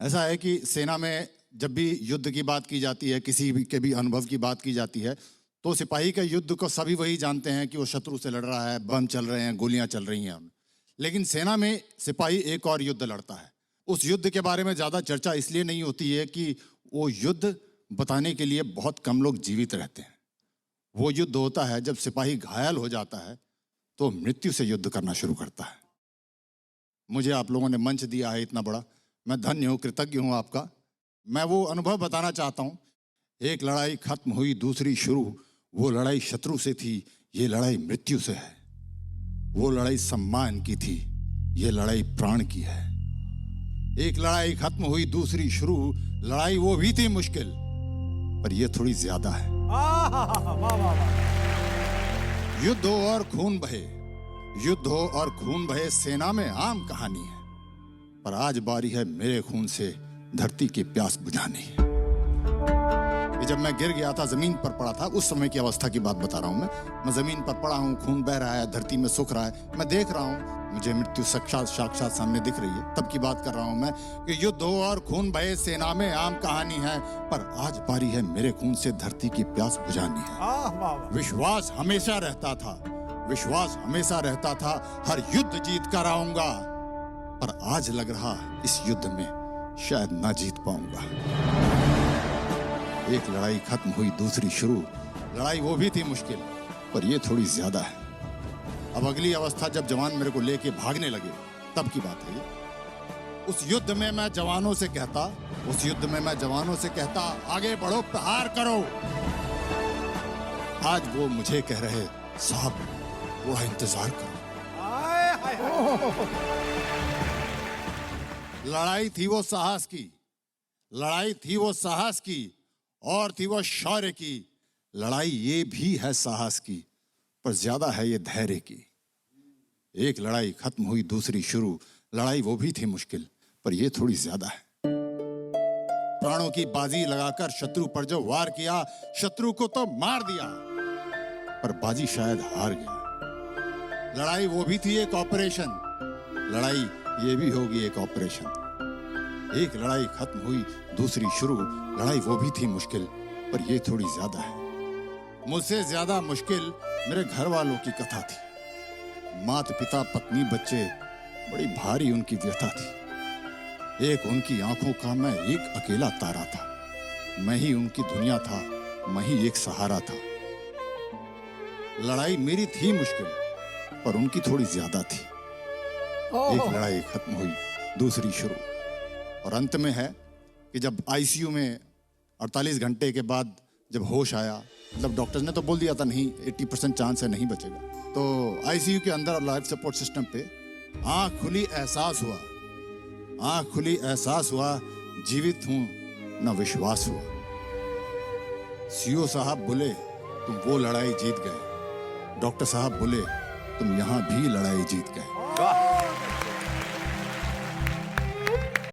ऐसा है कि सेना में जब भी युद्ध की बात की जाती है, किसी भी के भी अनुभव की बात की जाती है, तो सिपाही के युद्ध को सभी वही जानते हैं कि वो शत्रु से लड़ रहा है, बम चल रहे हैं, गोलियां चल रही हैं। लेकिन सेना में सिपाही एक और युद्ध लड़ता है। उस युद्ध के बारे में ज़्यादा चर्चा इसलिए नहीं होती है कि वो युद्ध बताने के लिए बहुत कम लोग जीवित रहते हैं। वो युद्ध होता है जब सिपाही घायल हो जाता है तो मृत्यु से युद्ध करना शुरू करता है। मुझे आप लोगों ने मंच दिया है इतना बड़ा, मैं धन्य हूँ, कृतज्ञ हूँ आपका। मैं वो अनुभव बताना चाहता हूँ। एक लड़ाई खत्म हुई, दूसरी शुरू। वो लड़ाई शत्रु से थी, ये लड़ाई मृत्यु से है। वो लड़ाई सम्मान की थी, ये लड़ाई प्राण की है। एक लड़ाई खत्म हुई, दूसरी शुरू। लड़ाई वो भी थी मुश्किल, पर ये थोड़ी ज्यादा है। युद्ध हो और खून बहे, युद्ध हो और खून बहे, सेना में आम कहानी है। पर आज बारी है मेरे खून से धरती की प्यास बुझानी। ये जब मैं गिर गया था, जमीन पर पड़ा था, उस समय की अवस्था की बात बता रहा हूं मैं जमीन पर पड़ा हूं, खून बह रहा है, धरती में सुख रहा है, मैं देख रहा हूं, मुझे मृत्यु साक्षात सामने दिख रही है। तब की बात कर रहा हूं मैं कि युद्ध हो और खून बहे, सेना में आम कहानी है, पर आज बारी है मेरे खून से धरती की प्यास बुझानी है। विश्वास हमेशा रहता था, विश्वास हमेशा रहता था, हर युद्ध जीत कर आऊंगा, पर आज लग रहा इस युद्ध में शायद ना जीत पाऊंगा। एक लड़ाई खत्म हुई, दूसरी शुरू। लड़ाई वो भी थी मुश्किल, पर ये थोड़ी ज्यादा है। अब अगली अवस्था जब जवान मेरे को लेके भागने लगे, तब की बात है ये। उस युद्ध में मैं जवानों से कहता, उस युद्ध में मैं जवानों से कहता, आगे बढ़ो, प्रहार करो। आज वो मुझे कह रहे, साहब थोड़ा इंतजार करो। लड़ाई थी वो साहस की, लड़ाई थी वो साहस की, और थी वो शौर्य की। लड़ाई ये भी है साहस की, पर ज्यादा है ये धैर्य की। एक लड़ाई खत्म हुई, दूसरी शुरू। लड़ाई वो भी थी मुश्किल, पर ये थोड़ी ज्यादा है। प्राणों की बाजी लगाकर शत्रु पर जो वार किया, शत्रु को तो मार दिया, पर बाजी शायद हार गया। लड़ाई वो भी थी एक ऑपरेशन, लड़ाई ये भी होगी एक ऑपरेशन। एक लड़ाई खत्म हुई, दूसरी शुरू। लड़ाई वो भी थी मुश्किल, पर ये थोड़ी ज्यादा है। मुझसे ज्यादा मुश्किल मेरे घर वालों की कथा थी। माता पिता, पत्नी, बच्चे, बड़ी भारी उनकी व्यथा थी। एक उनकी आंखों का मैं एक अकेला तारा था। मैं ही उनकी दुनिया था, मैं ही एक सहारा था। लड़ाई मेरी थी मुश्किल, पर उनकी थोड़ी ज्यादा थी। एक लड़ाई खत्म हुई, दूसरी शुरू। और अंत में है कि जब आईसीयू में 48 घंटे के बाद जब होश आया, मतलब डॉक्टर्स ने तो बोल दिया था नहीं, 80% चांस है नहीं बचेगा, तो आईसीयू के अंदर और लाइफ सपोर्ट सिस्टम पे आँख खुली, एहसास हुआ, आँख खुली, एहसास हुआ, जीवित हूँ, ना विश्वास हुआ। सीओ साहब बोले, तुम वो लड़ाई जीत गए। डॉक्टर साहब बोले, तुम यहाँ भी लड़ाई जीत गए।